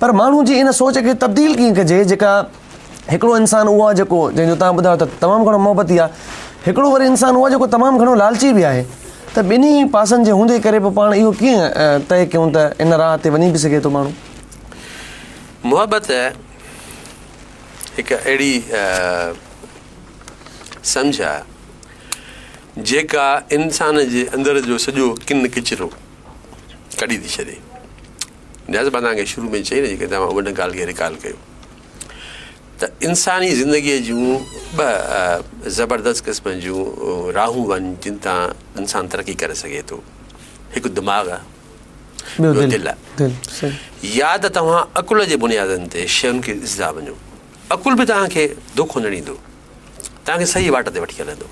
पर माण्हू जी इन सोच खे तब्दील कीअं कजे जेका हिकिड़ो इंसानु उहो आहे जेको जंहिंजो तव्हां ॿुधायो त तमामु घणो मोहबती आहे, हिकिड़ो वरी इंसानु उहो आहे जेको तमामु घणो लालची बि आहे, त ॿिन्ही पासनि जे हूंदे करे पोइ पाण इहो कीअं तइ कयूं त इन राह ते वञी बि सघे थो माण्हू? मोहबत हिकु अहिड़ी सम्झ आहे जेका इंसान जे अंदरि जो सॼो किन किचिरो कढी थी छॾे। लिहाज़ मां तव्हांखे शुरू में चई न जेके तव्हां उन ॻाल्हि खे रिकॉल कयो त इंसानी ज़िंदगीअ जूं ॿ ज़बरदस्त क़िस्म जूं राहूं आहिनि जिन तां इंसानु तरक़ी करे सघे थो। हिकु दिमाग़ आहे, ॿियो दिलि आहे। या त तव्हां अकुल जे बुनियादनि ते शयुनि खे ॾिसंदा वञो, अकुल बि तव्हांखे धोखो न ॾींदो, तव्हांखे सही वाट ते वठी हलंदो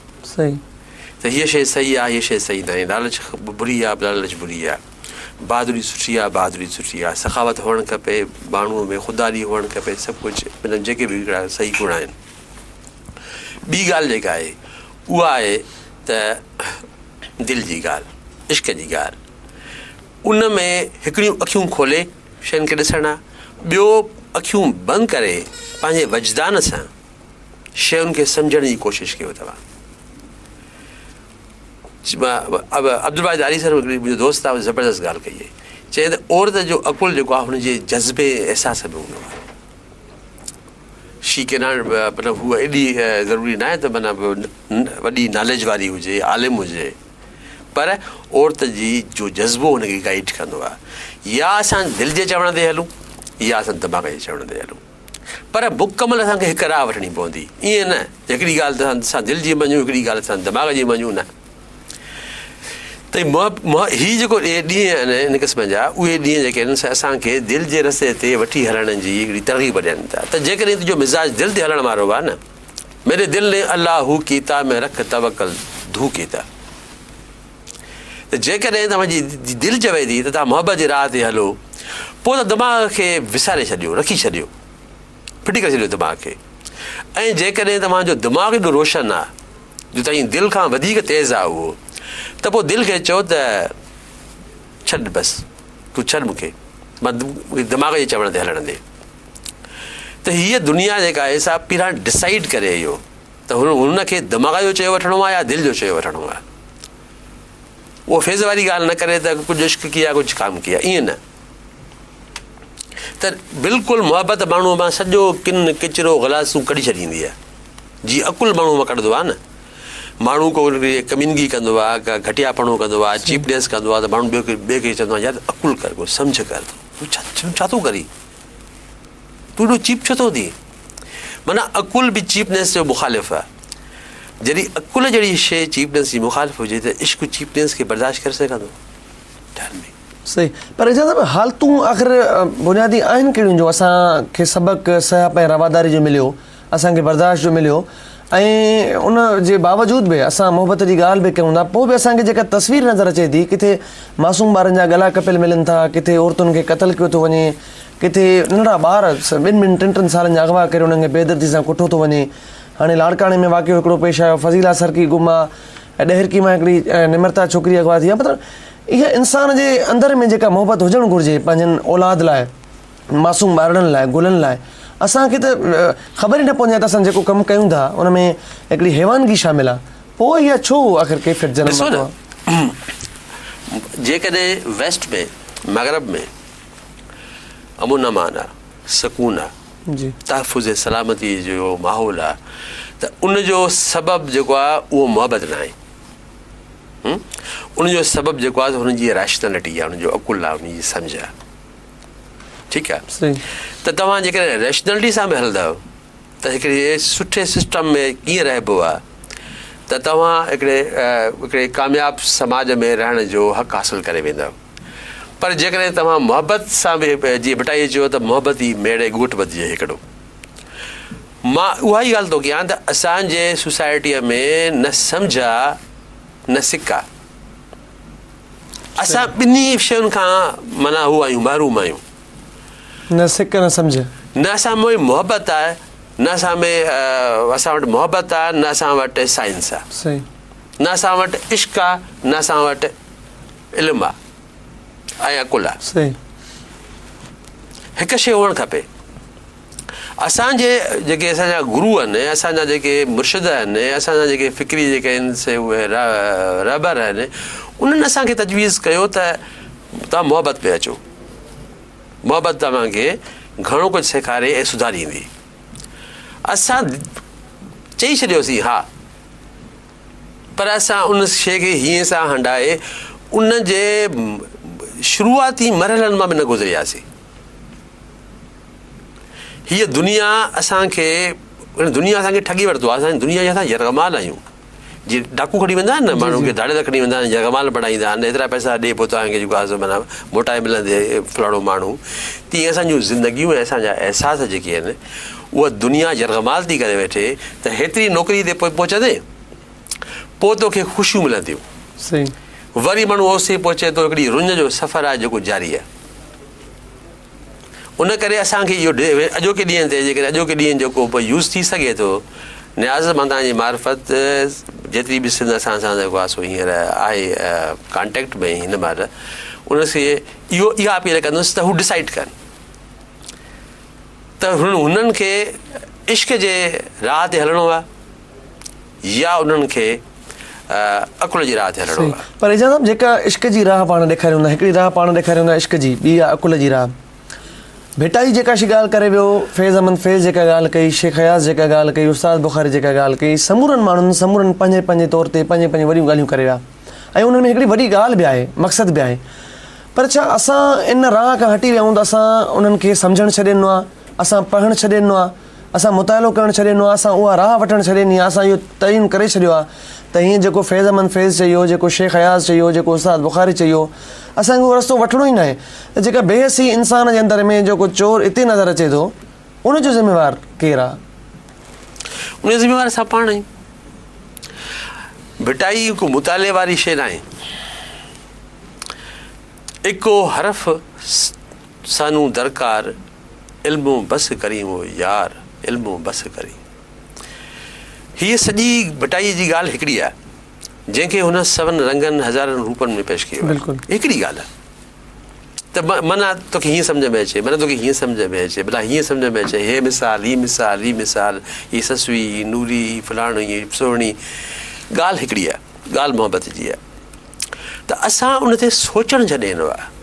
त हीअ शइ सही आहे, हीअ शइ सही न आहे, लालच बुरी आहे, लालच बुरी आहे, बहादुरी सुठी आहे, बहादुरी सुठी आहे, सखावत हुअणु खपे, माण्हूअ में ख़ुददारी हुअणु खपे, सभु कुझु मतिलबु जेके बि हिकिड़ा सही गुण आहिनि। ॿी ॻाल्हि जेका आहे उहा आहे त दिलि जी ॻाल्हि, इश्क जी ॻाल्हि। उन में हिकिड़ियूं अखियूं खोले शयुनि खे ॾिसणु आहे, ॿियो अखियूं बंदि करे पंहिंजे वजदान सां शयुनि खे सम्झण जी कोशिशि कयो तव्हां। अब्दुल बारी दारी सर हिकिड़ी मुंहिंजो दोस्त आहे, ज़बरदस्त ॻाल्हि कई आहे, चए त औरत जो अकुल जेको आहे हुनजे जज़्बे अहसास में हूंदो आहे। शी के न मतिलबु हूअ एॾी ज़रूरी न आहे त माना वॾी नॉलेज वारी हुजे, आलिम हुजे, पर औरत जी जो जज़्बो हुनखे गाइड कंदो आहे। या असां दिलि जे चवण ते हलूं या असां दिमाग़ जे चवण ते हलूं, पर मुकमल असांखे हिकु राह वठणी पवंदी। ईअं न हिकिड़ी ॻाल्हि त असां दिलि जी मञूं, हिकिड़ी ॻाल्हि असां दिमाग़ जी मञूं, न। त हीअ जेको ॾींहं आहिनि इन क़िस्म जा, उहे ॾींहं जेके आहिनि असांखे दिलि जे रस्ते ते वठी हलण जी हिकिड़ी तरग़ीब ॾियनि था। त जेकॾहिं तुंहिंजो मिज़ाज दिलि ते हलण वारो आहे न, मेरे दिल ने अल्लाह हू कीता में रख तवकल धू कीता, त जेकॾहिं तव्हांजी दिलि चवे थी त तव्हां मोहबत जे राह ते हलो, पोइ त दिमाग़ खे विसारे छॾियो, रखी छॾियो, फिटी करे छॾियो दिमाग़ खे। ऐं जेकॾहिं तव्हांजो दिमाग़ एॾो रोशन आहे जो तव्हांजी दिलि खां वधीक तेज़ आहे उहो, त पोइ दिलि खे चओ त छॾ बसि, तूं छॾ मूंखे, मां दिमाग़ जे चवण ते हलण ॾे। त हीअ दुनिया जेका आहे सा पहिरां डिसाइड करे इहो त हुनखे दिमाग़ जो चयो वठिणो आहे या दिलि जो चयो वठिणो आहे। उहो फेज़ वारी ॻाल्हि न करे त कुझु इश्क किया कुझु काम किया, ईअं न। त बिल्कुलु मोहबत माण्हूअ मां सॼो किन किचिरो ग़लासूं कढी छॾींदी आहे, जीअं अकुल माण्हूअ मां कढंदो आहे न। माण्हू को कमीनगी कंदो आहे, का घटियापणो कंदो आहे, चीपनेस कंदो आहे, त माण्हू ॿिए खे चवंदो आहे यार अकुल कर, को सम्झ कर, तूं छा थो करी, तूं एॾो चीप छो थो थी। माना अकुल बि चीपनेस जो मुखालिफ़ आहे। जॾहिं अकुल जहिड़ी शइ चीपनेस जी मुखालिफ़ हुजे त इश्क चीपनेस खे बर्दाश्त करे सघंदो। सही, पर इजाज़त हालतूं आख़िर बुनियादी आहिनि कहिड़ियूं जो असांखे सबक़ु सिहत ऐं रवादारी जो मिलियो, असांखे बर्दाश्त जो मिलियो, ऐं उन जे बावजूद बि असां मोहबत जी ॻाल्हि बि कयूं था, पोइ बि असांखे जेका तस्वीर नज़र अचे थी, किथे मासूम ॿारनि जा गला कपियल मिलनि था, किथे औरतुनि खे क़तल कयो थो वञे, किथे नंढड़ा ॿार 2-2, 3-3 सालनि जा अगवा करे उन्हनि खे बेदर्दी सां कुठो थो वञे। हाणे लाड़काणे में वाक़ियो हिकिड़ो पेश आयो, फज़ीला सरकी गुम आहे, ऐं ॾहरकी मां हिकिड़ी निमरता छोकिरी अगवा थी आहे। मतिलबु इहा इंसान जे अंदरि में जेका मोहबत हुजणु घुरिजे पंहिंजनि औलाद लाइ, मासूम ॿारनि लाइ, गुलनि लाइ, असांखे त ख़बर ई न पवंदी आहे त असां जेको कमु कयूं था उन में हिकिड़ी हैवानगी शामिल आहे। पोइ इहा छो आख़िर कैफ़ियत जनम वरितो आहे? जेकॾहिं वेस्ट में, मग़रब में अमन अमान आहे, सुकून आहे, तहफ़ुज़ सलामती जो माहौल आहे, त उनजो सबबु जेको आहे उहो मोहबत न आहे। उनजो सबबु जेको आहे हुनजी रैशनैलिटी आहे, उनजो अकुल आहे, उनजी सम्झ आहे। ठीकु आहे, त तव्हां जेकॾहिं रैशनैलिटी सां बि हलंदव त हिकिड़े सुठे सिस्टम में कीअं रहिबो आहे त तव्हां हिकिड़े कामयाबु समाज में रहण जो हक़ हासिलु करे वेंदव। पर जेकॾहिं तव्हां मोहबत सां बि जीअं भिटाई चयो त मोहबत ई मेड़े ॻोठ वधिजे हिकिड़ो। मां उहा ई ॻाल्हि थो कयां त असांजे सोसाइटीअ में न सम्झ आहे न सिक आहे। असां ॿिन्ही शयुनि खां माना हू आहियूं, महरूम आहियूं। न सिक न सम्झ, न असां में मोहबत आहे, न असां में असां वटि मोहबत आहे, न असां वटि साइंस आहे, न असां वटि इश्क आहे, न असां वटि इल्मु आहे ऐं अकुल आहे। हिकु शइ हुअणु खपे, असांजे जेके असांजा गुरू आहिनि, असांजा जेके मुर्शिद आहिनि, असांजा जेके फ़िक्री जेके आहिनि से उहे रहबर आहिनि, उन्हनि असांखे तजवीज़ कयो त तव्हां मोहबत में अचो, मोहबत तव्हांखे घणो कुझु सेखारे ऐं सुधारींदी। असां चई छॾियोसीं हा, पर असां उन शइ खे हीअं सां हंडाए उन जे शुरूआती मरहलनि मां बि न गुज़रियासीं। हीअ दुनिया असांखे ठगी वरितो आहे, असांजी दुनिया जे असां यरगमाल आहियूं। जीअं डाकू खणी वेंदा आहिनि न, माण्हू खे दाड़े त खणी वेंदा आहिनि, यरगमाल बणाईंदा आहिनि, एतिरा पैसा ॾे पोइ तव्हांखे जेको आहे माना मोटाए मिलंदे फलाणो माण्हू। तीअं असांजूं ज़िंदगियूं ऐं असांजा अहसास जेके आहिनि उहा दुनिया यरगमाल थी करे वेठे त हेतिरी नौकिरी ते पहुचंदे पोइ तोखे ख़ुशियूं मिलंदियूं। सही। वरी माण्हू ओसे पहुचे थो, हिकिड़ी रुञ जो सफ़र आहे जेको जारी आहे। उन करे असांखे इहो अॼोके ॾींहं ते जेकॾहिं अॼोके ॾींहुं जेको पोइ यूज़ थी सघे थो, न्याज़ मां तव्हांजी मार्फत जेतिरी बि सिंध असां सां जेको आहे सो हींअर आहे कॉन्टेक्ट में हिन महिल, उनखे इहा अपील कंदुसि त हू डिसाइड कनि त हुननि खे इश्क जे राह ते हलणो आहे या उन्हनि खे अकुल जी राह ते हलणो आहे। पर एजाज़ साहब, जेका इश्क जी राह पाण ॾेखारियूं था, हिकिड़ी राह पाण ॾेखारियूं था इश्क जी, ॿी आहे अकुल जी राह। भेटाई जेका शी ॻाल्हि करे वियो, फैज़ अहमद फैज़ जेका ॻाल्हि कई, शेख हयास जेका ॻाल्हि कई, उस्ताद बुखारी जेका ॻाल्हि कई, समूरनि माण्हुनि समूरनि पंहिंजे पंहिंजे तौर ते पंहिंजे पंहिंजे वॾियूं ॻाल्हियूं करे विया, ऐं उन्हनि में हिकिड़ी वॾी ॻाल्हि बि आहे, मक़सदु बि आहे। पर छा असां इन राह खां हटी विया आहियूं त असां उन्हनि खे सम्झणु छॾे ॾिनो आहे, असां पढ़णु छॾे ॾिनो आहे, असां मुतालो करणु छॾे ॾिनो आहे, असां उहा राह वठणु छॾे ॾिनी आहे। असां इहो तइयन करे छॾियो आहे त हीअं जेको फैज़ अहमद फैज़ चयो, जेको शेख हयास चयो, जेको उस्ताद बुखारी चयो, असांखे उहो रस्तो वठिणो ई न आहे। त जेका बेहसी इंसान जे अंदर में जेको चोर हिते नज़र अचे थो, उनजो ज़िम्मेवार केरु आहे? उनजो ज़िम्मेवार असां पाण आहियूं। भिटाई को मुताले वारी शइ न आहे। इको हरफ सानू दरकार, इल्मो बस करी वो यार, इल्मो बस करी। हीअ सॼी भिटाई जी ॻाल्हि हिकिड़ी आहे, जंहिंखे हुन सवनि रंगनि हज़ारनि रूपनि में पेश कयो। बिल्कुलु हिकिड़ी ॻाल्हि आहे त माना तोखे हीअं सम्झ में अचे, माना तोखे हीअं सम्झ में अचे, भला हीअं सम्झ में अचे, हे मिसाल, ही मिसाल, ही मिसाल, ही ससवी, ही नूरी, ही फलाणी, ही सोहिणी। ॻाल्हि हिकिड़ी आहे, ॻाल्हि मोहबत जी आहे। त असां उन ते सोचणु छॾे ॾिनो आहे।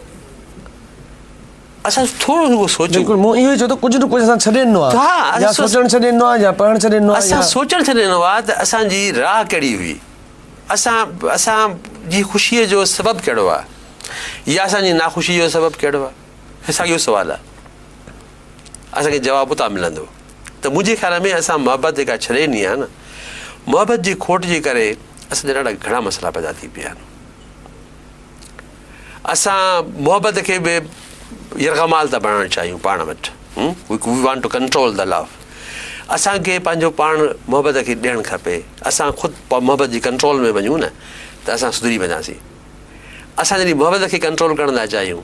असां थोरो उहो सोचूं। बिल्कुलु, मूं इहो ई चयो त कुझु न कुझु असां छॾे ॾिनो आहे, हा, या सोचणु छॾे ॾिनो आहे, या पढ़णु छॾे ॾिनो आहे। असां सोचणु छॾे ॾिनो आहे त असांजी राह कहिड़ी हुई, असांजी ख़ुशीअ जो सबबु कहिड़ो आहे, या असांजी नाख़ुशी जो सबबु कहिड़ो आहे। असांखे इहो सुवालु आहे, असांखे जवाबु उतां मिलंदो। त मुंहिंजे ख़्याल में असां मोहबत जेका छॾे ॾिनी आहे न, मोहबत जी खोट जे करे असांजा ॾाढा घणा मसइला पैदा थी पिया आहिनि। असां मोहबत खे बि यरगमाल था बणाइणु चाहियूं पाण वटि। We want to control the love. असांखे पंहिंजो पाण मोहबत खे ॾियणु खपे। असां ख़ुदि मोहबत जी कंट्रोल में वञूं न त असां सुधरी वेंदासीं। असां जॾहिं मोहबत खे कंट्रोल करण था चाहियूं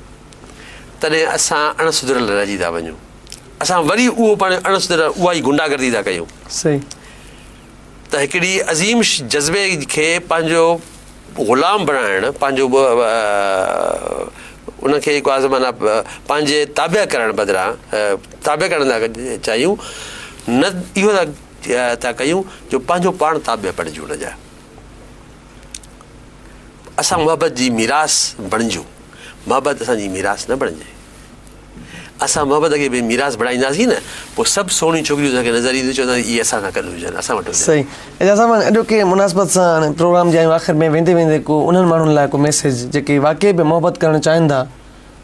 तॾहिं असां अणसुधरियल रहिजी था वञूं। असां वरी उहो पाण अणसुधरियल उहा ई गुंडागर्दी था कयूं। सही। त हिकिड़ी अज़ीम जज़्बे खे पंहिंजो ग़ुलाम बणाइणु, पंहिंजो उनखे जेको आहे माना पंहिंजे ताबिया करणु बदिरां ताबिया करण था चाहियूं, न इहो था कयूं जो पंहिंजो पाण ताबिया बणिजूं हुन जा। असां मोहबत जी मीरास बणिजूं, मोहबत असांजी मीरास न बणिजे। असां मोहबत खे बि मीरास बणाईंदासीं न, पोइ सभु सोढ़ियूं छोकिरियूं असांखे नज़र ईंदियूं, चवंदा इहे असां सां गॾु हुजनि, असां वटि। सही। एजाज़ साहब, अॼोके मुनासिबत सां हाणे प्रोग्राम जे आखिर में वेंदे वेंदे को उन्हनि माण्हुनि लाइ को मैसेज जेके वाक़ई बि मोहबत करणु चाहिनि था,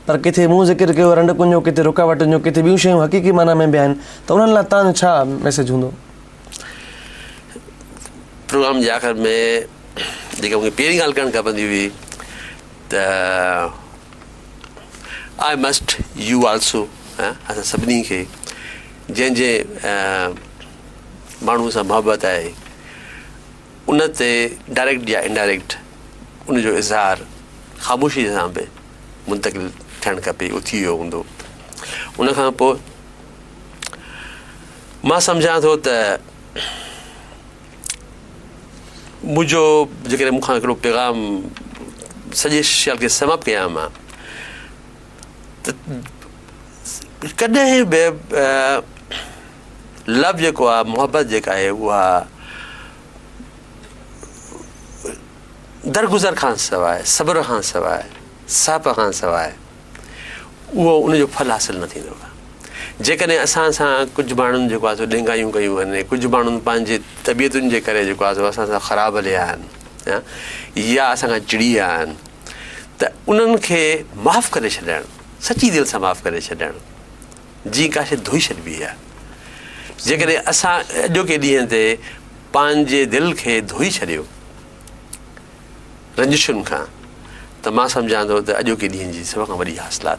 पर किथे मूं ज़िक्र कयो रंडकुनि जो, किथे रुकावटुनि जो, किथे ॿियूं शयूं हक़ीक़ी माना में बि आहिनि, त उन्हनि लाइ तव्हांजो छा मैसेज हूंदो? प्रोग्राम जे आख़िर में जेका मूंखे पहिरीं ॻाल्हि करणु खपंदी हुई त आई मस्ट यू ऑल्सो, असां सभिनी खे जंहिंजे माण्हू सां मोहबत आहे उन ते डायरेक्ट या इनडायरेक्ट उनजो इज़हार ख़ामोशी सां बि मुंतक़िल थियणु खपे। उहो थी वियो हूंदो। उनखां पोइ मां सम्झां थो त मुंहिंजो जेकॾहिं मूंखां हिकिड़ो पैगाम सॼे शल खे समाप्त कयां मां, त कॾहिं बि लव जेको आहे मोहबत जेका आहे उहा दरगुज़र खां सवाइ सब्र खां सवाइ साप खां सवाइ उहो उनजो फल हासिलु न थींदो आहे जेकॾहिं असां सां कुझु माण्हुनि जेको आहे सो ॾेंगायूं कयूं आहिनि कुझु माण्हुनि पंहिंजे तबियतुनि जे करे जेको आहे सो असां सां ख़राबु हलिया आहिनि या असांखां चिड़िया आहिनि त उन्हनि खे माफ़ु करे छॾणु सची दिलि सां माफ़ु करे छॾणु जीअं का शइ धोई छॾिबी आहे जेकॾहिं असां अॼोके ॾींहं ते पंहिंजे दिलि खे धोई छॾियो रंजिशुनि खां त मां सम्झां थो त अॼोके ॾींहं जी सभ खां वॾी हासिलात